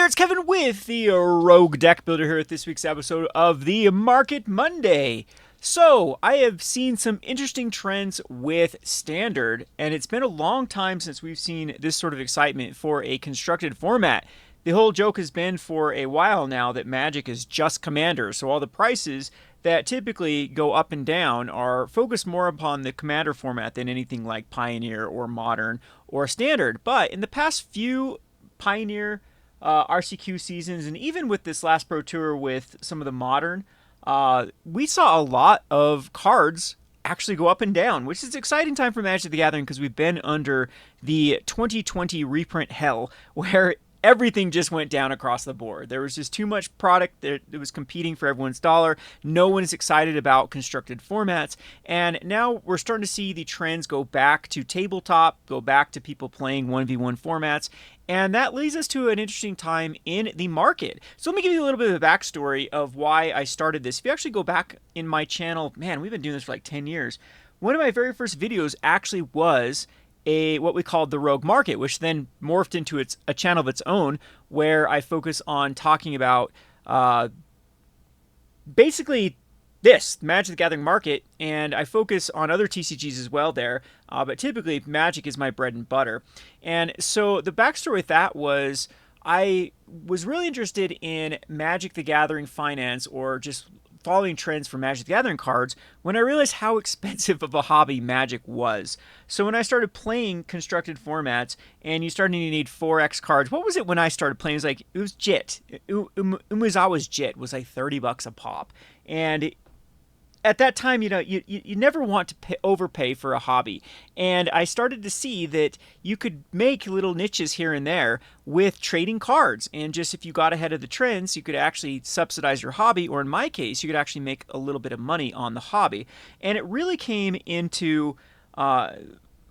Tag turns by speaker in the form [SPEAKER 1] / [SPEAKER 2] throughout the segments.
[SPEAKER 1] there, it's Kevin with the Rogue Deck Builder here at this week's episode of the Market Monday. So, I have seen some interesting trends with Standard, and it's been a long time since we've seen this sort of excitement for a constructed format. The whole joke has been for a while now that Magic is just Commander, so all the prices that typically go up and down are focused more upon the Commander format than anything like Pioneer or Modern or Standard. But in the past few Pioneer RCQ seasons, and even with this last Pro Tour with some of the Modern, we saw a lot of cards actually go up and down, which is an exciting time for Magic the Gathering because we've been under the 2020 reprint hell where everything just went down across the board. There was just too much product that was competing for everyone's dollar. No one is excited about constructed formats. And now we're starting to see the trends go back to tabletop, go back to people playing 1v1 formats. And that leads us to an interesting time in the market. So let me give you a little bit of a backstory of why I started this. If you actually go back in my channel, man, we've been doing this for like 10 years. One of my very first videos actually was what we called the Rogue Market, which then morphed into a channel of its own, where I focus on talking about basically this Magic the Gathering market, and I focus on other TCGs as well there, but typically Magic is my bread and butter. And so the backstory with that was I was really interested in Magic the Gathering finance, or just following trends for Magic the Gathering cards, when I realized how expensive of a hobby Magic was. So when I started playing constructed formats and you started to need 4X cards, what was it when I started playing? It was JIT. Umezawa's JIT was like $30 a pop. And at that time, you never want to overpay for a hobby. And I started to see that you could make little niches here and there with trading cards. And just if you got ahead of the trends, you could actually subsidize your hobby, or in my case, you could actually make a little bit of money on the hobby. And it really came into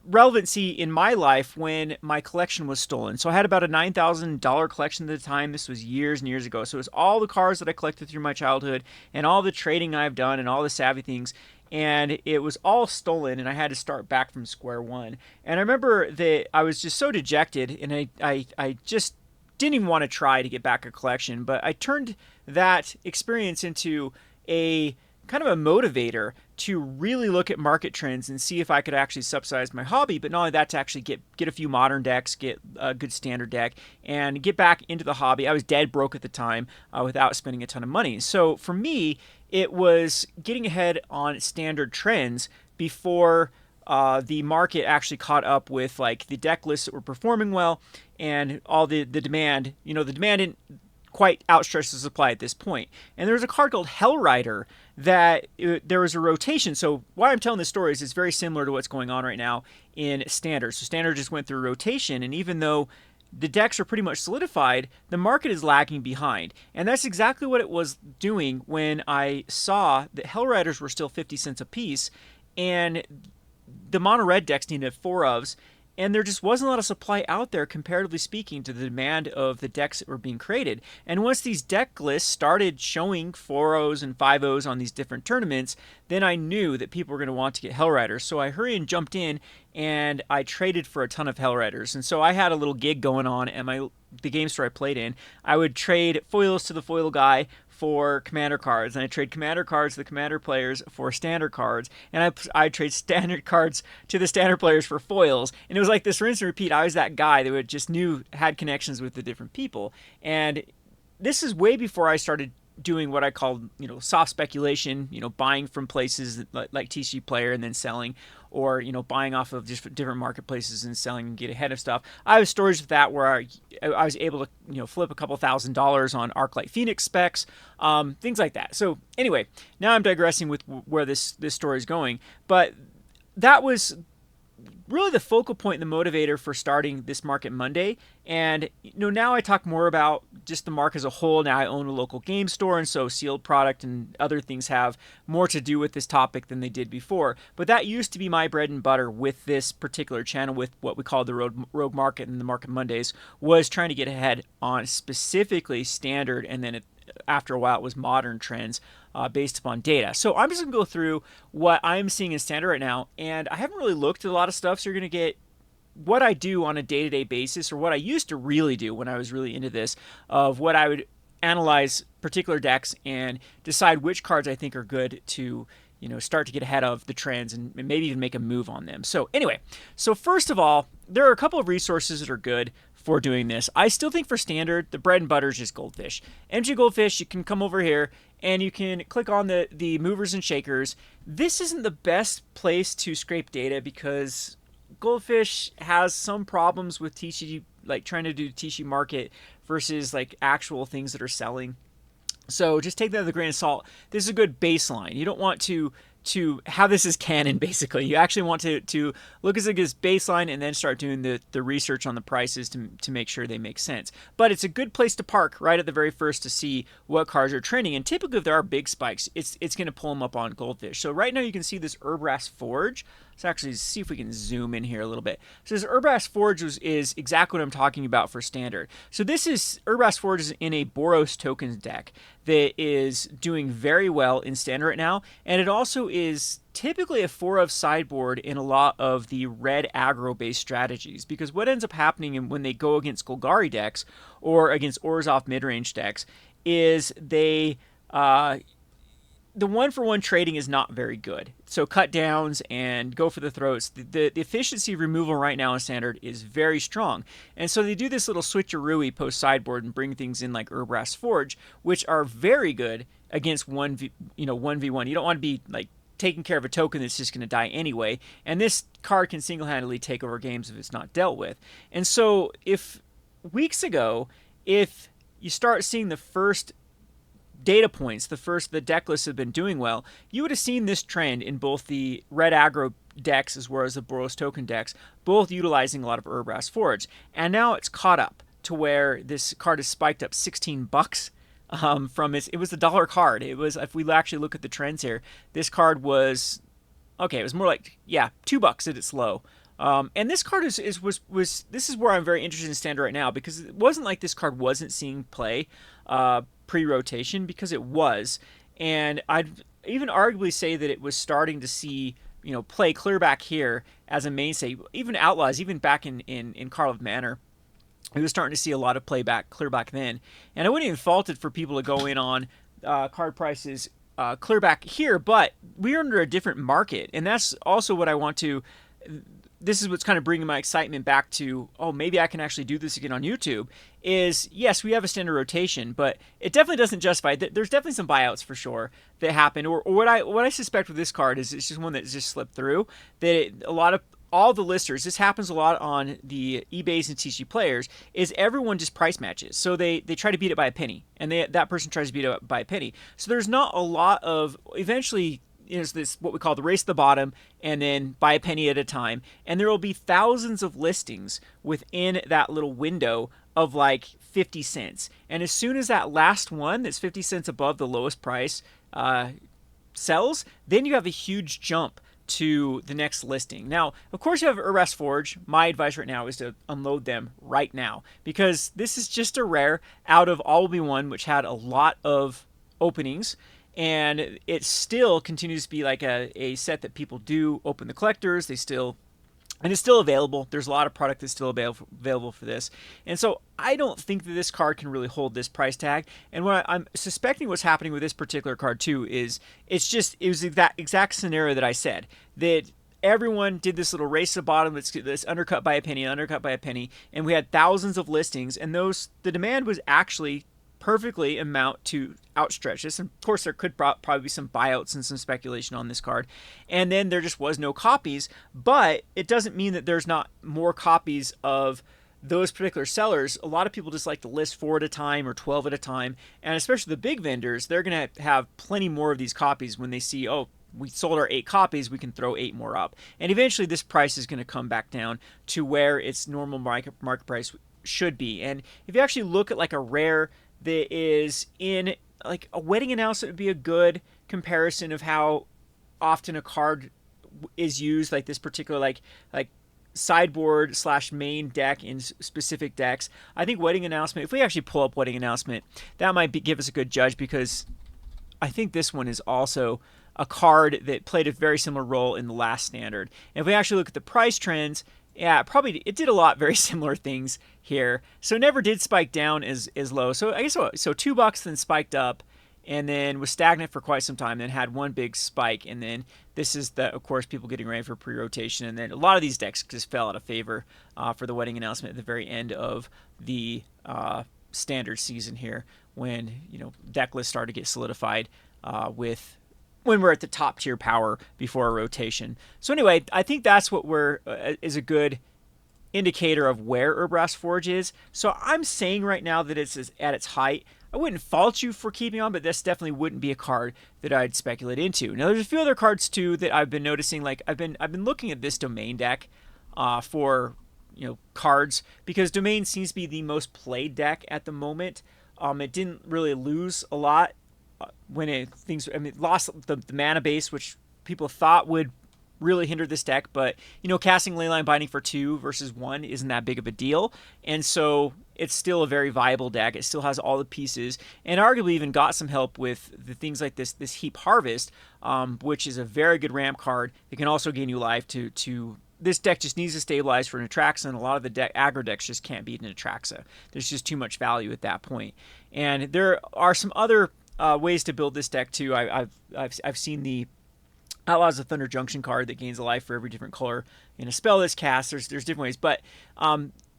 [SPEAKER 1] relevancy in my life when my collection was stolen. So I had about a $9,000 collection at the time. This was years and years ago. So it was all the cards that I collected through my childhood and all the trading I've done and all the savvy things. And it was all stolen, and I had to start back from square one. And I remember that I was just so dejected, and I just didn't even want to try to get back a collection. But I turned that experience into a kind of a motivator to really look at market trends and see if I could actually subsidize my hobby, but not only that, to actually get a few modern decks, get a good standard deck, and get back into the hobby. I was dead broke at the time without spending a ton of money. So for me, it was getting ahead on standard trends before the market actually caught up with like the deck lists that were performing well and all the demand. The demand didn't quite outstretch the supply at this point. And there was a card called Hellrider that there was a rotation. So why I'm telling this story is it's very similar to what's going on right now in Standard. So Standard just went through rotation, and even though the decks are pretty much solidified, the market is lagging behind. And that's exactly what it was doing when I saw that Hellriders were still 50 cents a piece, and the mono red decks needed 4-ofs, and there just wasn't a lot of supply out there, comparatively speaking, to the demand of the decks that were being created. And once these deck lists started showing 4-Os and 5-Os on these different tournaments, then I knew that people were going to want to get Hellriders. So I hurried and jumped in, and I traded for a ton of Hellriders. And so I had a little gig going on at the game store I played in. I would trade foils to the foil guy for commander cards, and I trade commander cards to the commander players for standard cards, and I trade standard cards to the standard players for foils. And it was like this rinse and repeat. I was that guy that had connections with the different people. And this is way before I started doing what I called, soft speculation, buying from places like TCG Player and then selling, or, buying off of just different marketplaces and selling and get ahead of stuff. I have stories of that where I was able to, flip a couple $1,000s on Arclight Phoenix specs, things like that. So anyway, now I'm digressing with where this story is going, but that was really the focal point and the motivator for starting this Market Monday. And now I talk more about just the market as a whole. Now I own a local game store, and so sealed product and other things have more to do with this topic than they did before. But that used to be my bread and butter with this particular channel, with what we call the Rogue Market and the Market Mondays, was trying to get ahead on specifically standard, and then after a while it was modern trends based upon data. So I'm just going to go through what I'm seeing in standard right now, and I haven't really looked at a lot of stuff, so you're going to get what I do on a day-to-day basis, or what I used to really do when I was really into this, of what I would analyze particular decks and decide which cards I think are good to, start to get ahead of the trends and maybe even make a move on them. So anyway, so first of all, there are a couple of resources that are good for doing this. I still think for standard, the bread and butter is just Goldfish. MG Goldfish, you can come over here and you can click on the movers and shakers. This isn't the best place to scrape data because Goldfish has some problems with TCG, like trying to do TCG market versus like actual things that are selling. So just take that with a grain of salt. This is a good baseline. You don't want to have this as canon, basically. You actually want to look at it as baseline and then start doing the research on the prices to make sure they make sense. But it's a good place to park right at the very first to see what cards are trending. And typically if there are big spikes, it's going to pull them up on Goldfish. So right now you can see this Urbrass Forge. Let's actually see if we can zoom in here a little bit. So this Urbrass Forge is exactly what I'm talking about for standard. So this is Urbrass Forge is in a Boros tokens deck that is doing very well in standard right now, and it also is typically a 4 of sideboard in a lot of the red aggro based strategies, because what ends up happening when they go against Golgari decks or against Orzhov mid-range decks is they the one-for-one trading is not very good. So cut downs and go for the throats. The efficiency removal right now in standard is very strong. And so they do this little switcheroo post-sideboard and bring things in like Urbrass Forge, which are very good against 1v1. You don't want to be like taking care of a token that's just going to die anyway. And this card can single-handedly take over games if it's not dealt with. And so if weeks ago, if you start seeing the first data points, the deck lists have been doing well, you would have seen this trend in both the red aggro decks as well as the Boros token decks, both utilizing a lot of Urbrass Forge. And now it's caught up to where this card has spiked up $16 from it was a $1 card. It was, if we actually look at the trends here, this card was okay. It was more like $2 at its low. And this card was this is where I'm very interested in standard right now, because it wasn't like this card wasn't seeing play pre-rotation, because it was, and I'd even arguably say that it was starting to see play clear back here as a mainstay. Even Outlaws, even back in Karlov Manor, it was starting to see a lot of play back clear back then, and I wouldn't even fault it for people to go in on card prices clear back here, but we're under a different market, and that's also what I want to. This is what's kind of bringing my excitement back to, maybe I can actually do this again on YouTube, is, yes, we have a standard rotation, but it definitely doesn't justify it. There's definitely some buyouts for sure that happen, or what I suspect with this card is it's just one that just slipped through, that all the listers, this happens a lot on the eBays and TCG players, is everyone just price matches. So they try to beat it by a penny, and that person tries to beat it by a penny. So there's not a lot of, eventually, is this what we call the race to the bottom, and then by a penny at a time, and there will be thousands of listings within that little window of like 50 cents, and as soon as that last one that's 50 cents above the lowest price sells, then you have a huge jump to the next listing. Now, of course, you have Urbrass Forge. My advice right now is to unload them right now, because this is just a rare out of All Will Be One, which had a lot of openings. And it still continues to be like a set that people do open the collectors. And it's still available. There's a lot of product that's still available for this. And so I don't think that this card can really hold this price tag. And what I'm suspecting what's happening with this particular card too is it was that exact scenario that I said, that everyone did this little race to the bottom that's undercut by a penny, and we had thousands of listings, and the demand was actually perfectly amount to outstretch this. And of course, there could probably be some buyouts and some speculation on this card. And then there just was no copies, but it doesn't mean that there's not more copies of those particular sellers. A lot of people just like to list 4 at a time or 12 at a time. And especially the big vendors, they're going to have plenty more of these copies when they see, we sold our 8 copies, we can throw 8 more up. And eventually this price is going to come back down to where its normal market price should be. And if you actually look at like a rare that is in like a wedding announcement, would be a good comparison of how often a card is used, like this particular like sideboard / main deck in specific decks. I think wedding announcement, if we actually pull up wedding announcement, that might give us a good judge, because I think this one is also a card that played a very similar role in the last standard. And if we actually look at the price trends, Yeah, probably it did a lot very similar things here. So it never did spike down as low. So I guess so $2 then spiked up and then was stagnant for quite some time, then had one big spike, and then this is the of course people getting ready for pre-rotation, and then a lot of these decks just fell out of favor for the wedding announcement at the very end of the standard season here, when deck lists started to get solidified with when we're at the top tier power before a rotation. So anyway, I think that's what is a good indicator of where Urbrass Forge is. So I'm saying right now that it's at its height. I wouldn't fault you for keeping on, but this definitely wouldn't be a card that I'd speculate into. Now there's a few other cards too that I've been noticing. Like I've been looking at this Domain deck for cards, because Domain seems to be the most played deck at the moment. It didn't really lose a lot when it lost the mana base, which people thought would really hinder this deck, but casting Leyline Binding for 2 versus 1 isn't that big of a deal, and so it's still a very viable deck. It still has all the pieces, and arguably even got some help with the things like this Heap Harvest, which is a very good ramp card. It can also gain you life to this deck just needs to stabilize for an Atraxa, and a lot of the aggro decks just can't beat an Atraxa. There's just too much value at that point. And there are some other ways to build this deck too. I've seen the Outlaws of Thunder Junction card that gains a life for every different color in a spell that's cast. There's different ways, but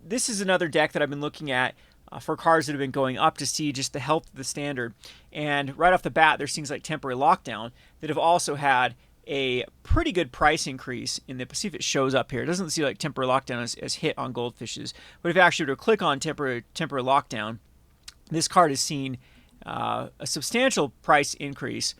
[SPEAKER 1] this is another deck that I've been looking at for cards that have been going up to see just the health of the standard. And right off the bat, there's things like Temporary Lockdown that have also had a pretty good price increase in the. See if it shows up here. It doesn't seem like Temporary Lockdown is hit on Goldfishes, but if you actually were to click on Temporary Lockdown, this card has seen a substantial price increase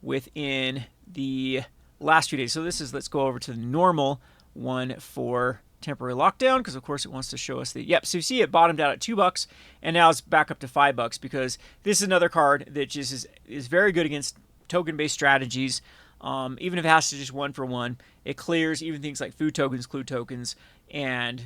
[SPEAKER 1] within the last few days. So let's go over to the normal one for Temporary Lockdown, because of course it wants to show us so you see it bottomed out at $2 and now it's back up to $5, because this is another card that just is very good against token based strategies. Even if it has to just 1-for-1, it clears even things like food tokens, clue tokens, and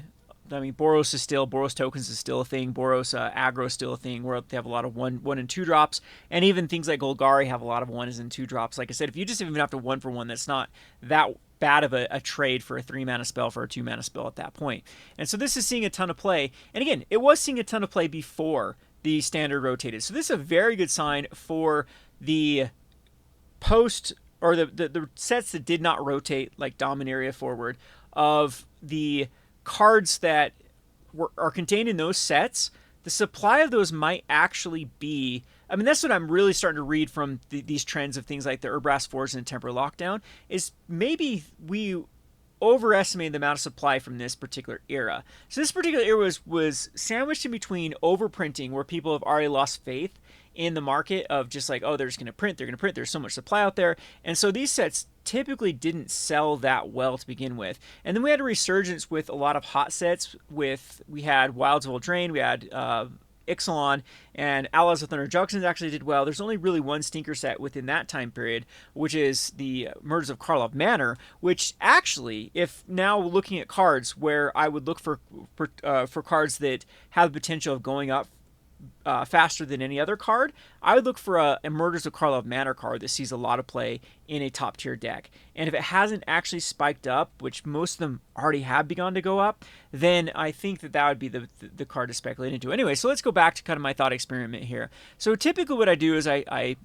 [SPEAKER 1] Boros tokens is still a thing. Boros aggro is still a thing, where they have a lot of 1 and 2 drops, and even things like Golgari have a lot of 1s and 2 drops. Like I said, if you just even have to 1-for-1, that's not that bad of a trade for a 3-mana spell for a 2-mana spell at that point. And so this is seeing a ton of play. And again, it was seeing a ton of play before the standard rotated. So this is a very good sign for the post, or the sets that did not rotate, like Dominaria Forward, of the cards that are contained in those sets. The supply of those might actually be, that's what I'm really starting to read from these trends of things like the Urbrass Forge and Temporary Lockdown, is maybe we overestimated the amount of supply from this particular era. So this particular era was sandwiched in between overprinting, where people have already lost faith in the market of just like, they're just going to print, there's so much supply out there. And so these sets typically didn't sell that well to begin with. And then we had a resurgence with a lot of hot sets. We had Wilds of Eldraine, we had Ixalan, and Outlaws of Thunder Junction actually did well. There's only really one stinker set within that time period, which is the Murders of Karlov Manor, which actually, if now looking at cards where I would look for cards that have the potential of going up faster than any other card, I would look for a Murders of Karlov Manor card that sees a lot of play in a top tier deck. And if it hasn't actually spiked up, which most of them already have begun to go up, then I think that would be the card to speculate into. Anyway, so let's go back to kind of my thought experiment here. So typically what I do is I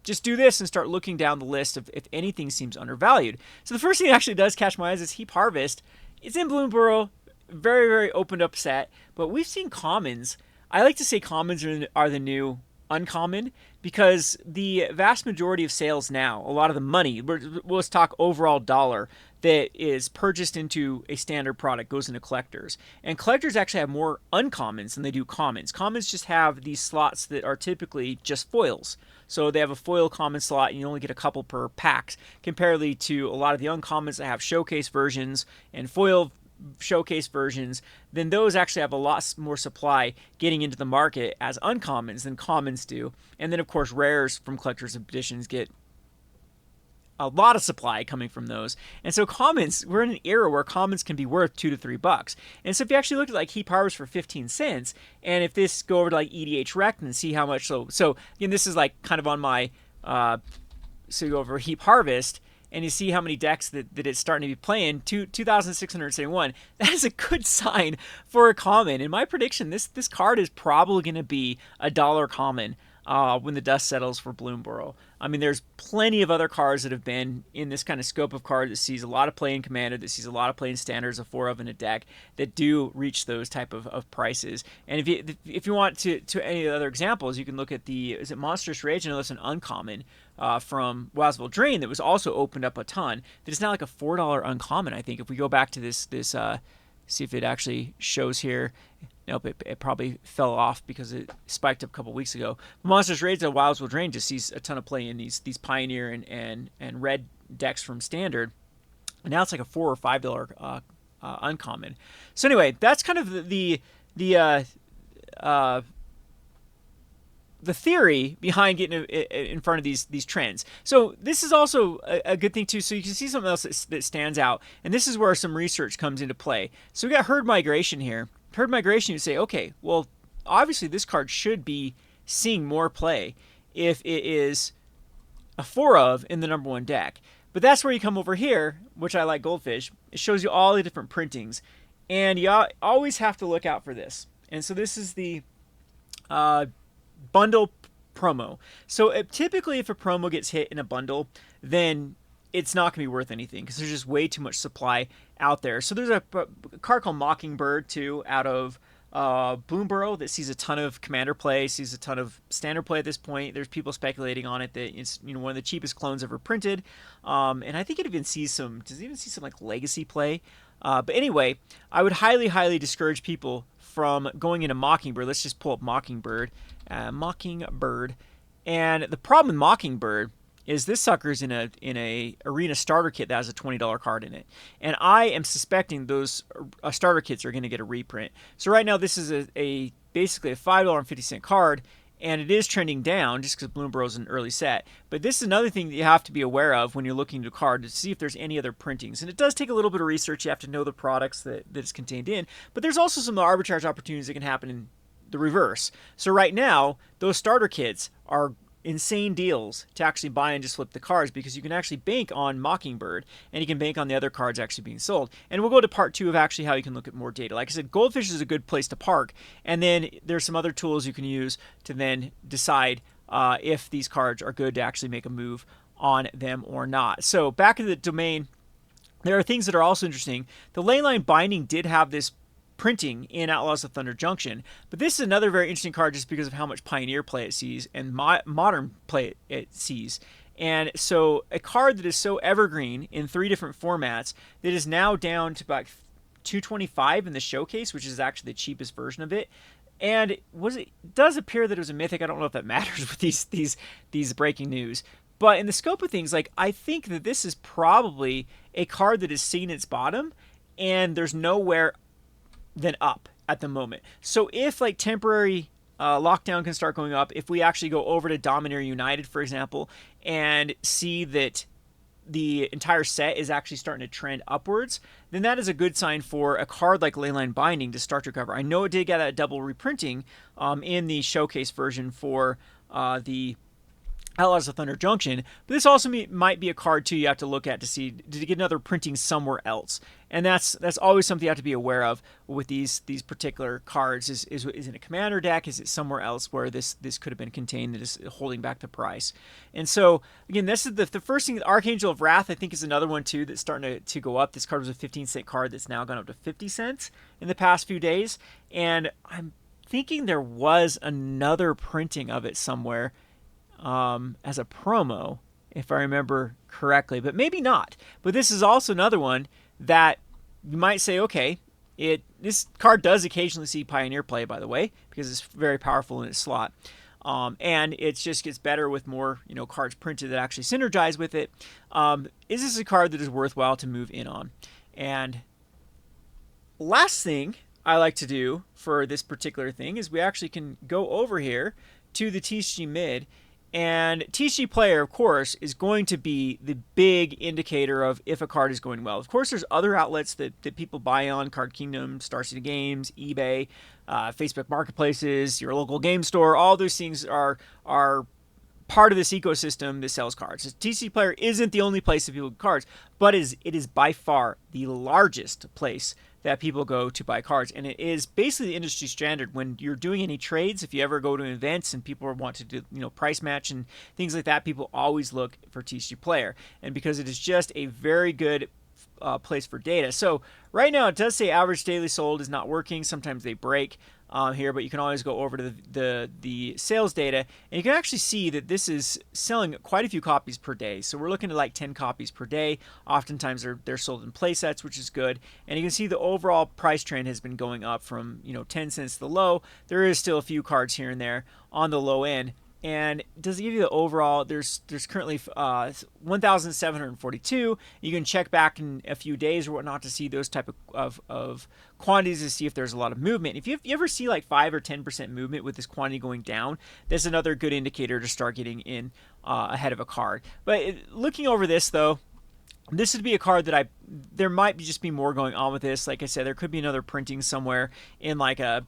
[SPEAKER 1] just do this and start looking down the list of if anything seems undervalued. So the first thing that actually does catch my eyes is Heap Harvest. It's in Bloomburrow. Very, very opened up set, but we've seen commons. I like to say commons are the new uncommon, because the vast majority of sales now, a lot of the money, let's talk overall dollar, that is purchased into a standard product goes into collectors. And collectors actually have more uncommons than they do commons. Commons just have these slots that are typically just foils. So they have a foil common slot and you only get a couple per packs, comparatively to a lot of the uncommons that have showcase versions and foil showcase versions. Then those actually have a lot more supply getting into the market as uncommons than commons do. And then of course rares from collector's editions get a lot of supply coming from those. And so commons, we're in an era where commons can be worth $2 to $3. And so if you actually look at like Heap Harvest for 15 cents, and if this go over to like EDH Rect and see how much, so again, this is like kind of on my so you go over Heap Harvest, and you see how many decks that it's starting to be playing, 2,671. That is a good sign for a common. In my prediction, this card is probably going to be a dollar common when the dust settles for Bloomborough. I mean, there's plenty of other cards that have been in this kind of scope of card that sees a lot of play in Commander, that sees a lot of play in Standards, a 4 of in a deck, that do reach those type of prices. And if you want to any other examples, you can look at is it Monstrous Rage? I know that's an uncommon from Wazville Drain that was also opened up a ton. That is now like a $4 uncommon, I think. If we go back to this see if it actually shows here. Nope, it probably fell off because it spiked up a couple weeks ago. Monsters Raids at Wazville Drain just sees a ton of play in these Pioneer and red decks from Standard. And now it's like a $4 or $5 uncommon. So anyway, that's kind of the theory behind getting in front of these trends. So this is also a good thing too. So you can see something else that stands out, and this is where some research comes into play. So we got herd migration here. Herd migration, you say, okay, well, obviously this card should be seeing more play if it is a 4 of in the number 1 deck. But that's where you come over here, which I like Goldfish. It shows you all the different printings, and you always have to look out for this. And so this is the bundle promo. So typically if a promo gets hit in a bundle, then it's not going to be worth anything because there's just way too much supply out there. So there's a card called Mockingbird too out of Bloomborough that sees a ton of Commander play, sees a ton of Standard play at this point. There's people speculating on it that it's one of the cheapest clones ever printed, and I think it even sees some like Legacy play. But anyway, I would highly discourage people from going into Mockingbird. Let's just pull up Mockingbird, and the problem with Mockingbird is this sucker's in a arena starter kit that has a $20 card in it, and I am suspecting those starter kits are going to get a reprint. So right now this is basically a $5.50 card, and it is trending down just because Bloomborough's an early set. But this is another thing that you have to be aware of when you're looking at a card to see if there's any other printings. And it does take a little bit of research. You have to know the products that it's contained in. But there's also some arbitrage opportunities that can happen in the reverse. So right now, those starter kits are insane deals to actually buy and just flip the cards because you can actually bank on Mockingbird and you can bank on the other cards actually being sold. And we'll go to part 2 of actually how you can look at more data. Like I said, Goldfish is a good place to park, and then there's some other tools you can use to then decide if these cards are good to actually make a move on them or not. So back in the domain, there are things that are also interesting. The Leyline Binding did have this printing in Outlaws of Thunder Junction, but this is another very interesting card just because of how much Pioneer play it sees and modern play it sees. And so a card that is so evergreen in 3 different formats that is now down to about $225 in the showcase, which is actually the cheapest version of it. And it does appear that it was a mythic. I don't know if that matters with these breaking news. But in the scope of things, like I think that this is probably a card that is seeing its bottom, and there's nowhere than up at the moment. So if like temporary lockdown can start going up, if we actually go over to Dominator United, for example, and see that the entire set is actually starting to trend upwards, then that is a good sign for a card like Leyline Binding to start to recover. I know it did get a double reprinting in the showcase version for the Outlaws of Thunder Junction, but this also might be a card too you have to look at to see, did it get another printing somewhere else? And that's always something you have to be aware of with these particular cards. Is it a Commander deck? Is it somewhere else where this could have been contained that is holding back the price? And so again, this is the first thing. Archangel of Wrath, I think, is another one too that's starting to go up. This card was a 15-cent card that's now gone up to 50 cents in the past few days, and I'm thinking there was another printing of it somewhere as a promo, if I remember correctly, but maybe not. But this is also another one that you might say, okay, this card does occasionally see Pioneer play, by the way, because it's very powerful in its slot. And it just gets better with more cards printed that actually synergize with it. Is this a card that is worthwhile to move in on? And last thing I like to do for this particular thing is we actually can go over here to the TCG Mid. And TCG Player, of course, is going to be the big indicator of if a card is going well. Of course, there's other outlets that people buy on: Card Kingdom, Star City Games, eBay, Facebook Marketplaces, your local game store. All those things are part of this ecosystem that sells cards. TCG Player isn't the only place that people get cards, but it is by far the largest place that people go to buy cards, and it is basically the industry standard. When you're doing any trades, if you ever go to events and people want to do price match and things like that, people always look for TCG Player, and because it is just a very good place for data. So right now it does say average daily sold is not working. Sometimes they break here, but you can always go over to the sales data, and you can actually see that this is selling quite a few copies per day. So we're looking at like 10 copies per day. Oftentimes they're sold in play sets, which is good. And you can see the overall price trend has been going up from 10 cents to the low. There is still a few cards here and there on the low end. And does it give you the overall? There's currently 1,742. You can check back in a few days or whatnot to see those type of quantities to see if there's a lot of movement. If you ever see like 5 or 10% movement with this quantity going down, that's another good indicator to start getting in ahead of a card. But looking over this though, this would be a card that there might just be more going on with this. Like I said, there could be another printing somewhere in like a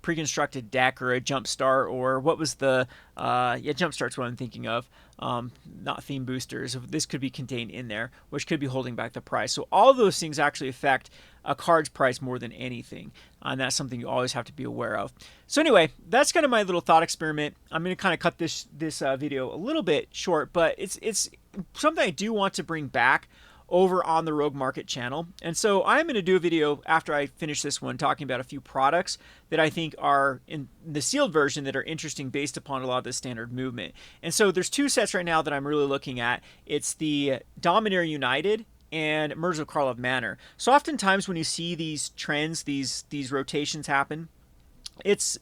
[SPEAKER 1] pre-constructed deck or a Jumpstart, or what was the Jumpstart's what I'm thinking of, not theme boosters. This could be contained in there, which could be holding back the price. So all of those things actually affect a card's price more than anything, and that's something you always have to be aware of. So anyway, that's kind of my little thought experiment. I'm going to kind of cut this video a little bit short, but it's something I do want to bring back over on the Rogue Market channel. And so I'm going to do a video after I finish this one talking about a few products that I think are in the sealed version that are interesting based upon a lot of the standard movement. And so there's two sets right now that I'm really looking at. It's the Domineer United and Merge of Karlov Manor. So oftentimes when you see these trends, these rotations happen, it's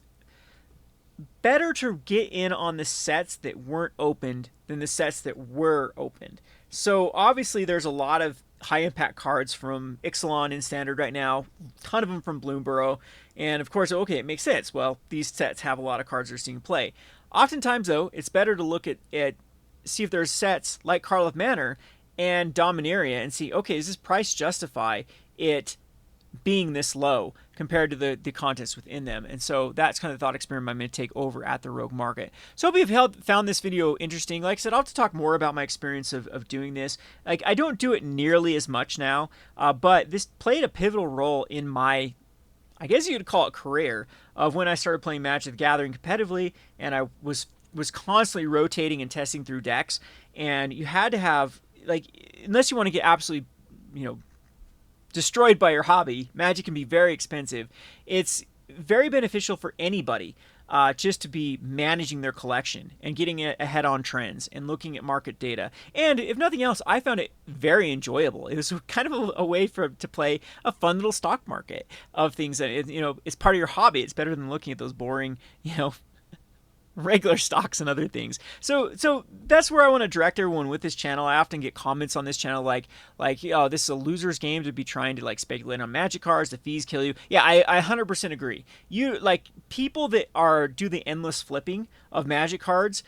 [SPEAKER 1] better to get in on the sets that weren't opened than the sets that were opened. So obviously there's a lot of high impact cards from Ixalan in standard right now, a ton of them from Bloomborough, and of course, okay, it makes sense. Well, these sets have a lot of cards that are seeing play. Oftentimes though, it's better to look at see if there's sets like Karlov Manor and Dominaria and see, okay, does this price justify it being this low compared to the contents within them? And so that's kind of the thought experiment I'm going to take over at the Rogue Market. So I hope you've found this video interesting. Like I said, I'll have to talk more about my experience of doing this. Like, I don't do it nearly as much now, but this played a pivotal role in my, I guess you could call it, career, of when I started playing Magic the Gathering competitively, and I was constantly rotating and testing through decks. And you had to have, like, unless you want to get absolutely, destroyed by your hobby, Magic can be very expensive. It's very beneficial for anybody just to be managing their collection and getting ahead on trends and looking at market data. And if nothing else, I found it very enjoyable. It was kind of a way to play a fun little stock market of things that, it's part of your hobby. It's better than looking at those boring, regular stocks and other things. So that's where I want to direct everyone with this channel. I often get comments on this channel like, oh, this is a loser's game to be trying to speculate on Magic cards. The fees kill you. Yeah, I 100% agree. You people that do the endless flipping of Magic cards,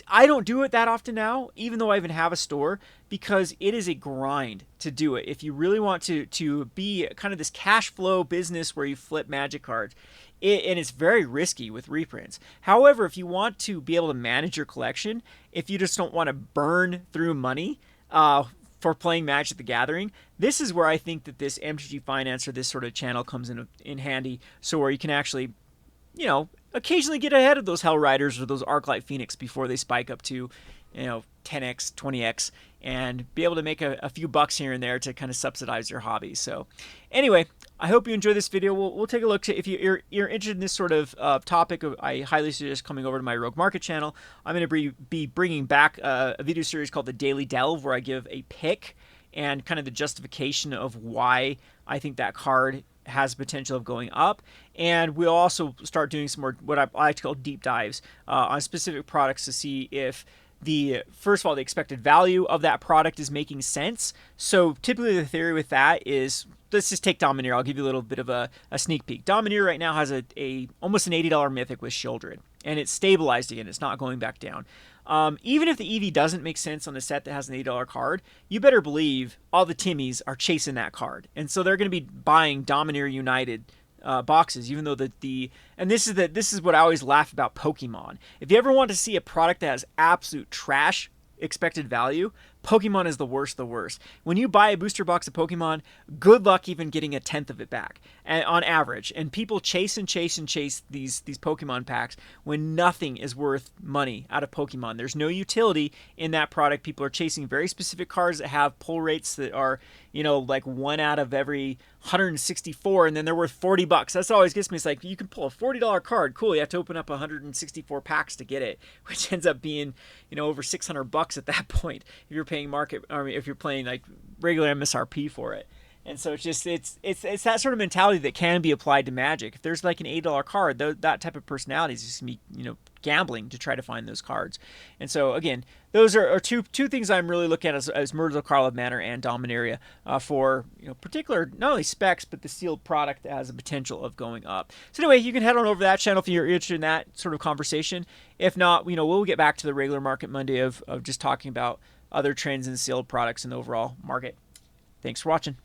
[SPEAKER 1] I don't do it that often now, even though I even have a store, because it is a grind to do it. If you really want to be kind of this cash flow business where you flip Magic cards, and it's very risky with reprints. However, if you want to be able to manage your collection, if you just don't want to burn through money for playing Magic the Gathering, this is where I think that this MTG Finance or this sort of channel comes in handy, so where you can actually, occasionally get ahead of those Hell Riders or those Arclight Phoenix before they spike up to, 10x, 20x, and be able to make a few bucks here and there to kind of subsidize your hobby. So anyway, I hope you enjoy this video. We'll take a look. If you're interested in this sort of topic, I highly suggest coming over to my Rogue Market channel. I'm going to be bringing back a video series called The Daily Delve, where I give a pick and kind of the justification of why I think that card has potential of going up. And we'll also start doing some more what I like to call deep dives on specific products to see if first of all, the expected value of that product is making sense. So typically the theory with that is, let's just take Domineer. I'll give you a little bit of a sneak peek. Domineer right now has almost an $80 mythic with Shieldred, and it's stabilized again. It's not going back down. Even if the EV doesn't make sense on a set that has an $80 card, you better believe all the Timmies are chasing that card. And so they're going to be buying Domineer United boxes, even though and this is what I always laugh about Pokemon. If you ever want to see a product that has absolute trash expected value, Pokemon is the worst. When you buy a booster box of Pokemon, good luck even getting a tenth of it back on average. And people chase and chase and chase these Pokemon packs when nothing is worth money out of Pokemon. There's no utility in that product. People are chasing very specific cards that have pull rates that are, like 1 out of every 164, and then they're worth $40. That's always gets me. It's like, you can pull a $40 card. Cool, you have to open up 164 packs to get it, which ends up being, over $600 at that point if you're paying market, or if you're playing like regular MSRP for it. And so it's that sort of mentality that can be applied to Magic. If there's like an $8 card, that type of personality is just gonna be, gambling to try to find those cards. And so again, those are two things I'm really looking at as Myrtle Carl of Manor and Dominaria for particular, not only specs but the sealed product has a potential of going up. So anyway, you can head on over to that channel if you're interested in that sort of conversation. If not, we'll get back to the regular Market Monday of just talking about other trends in sealed products in the overall market. Thanks for watching.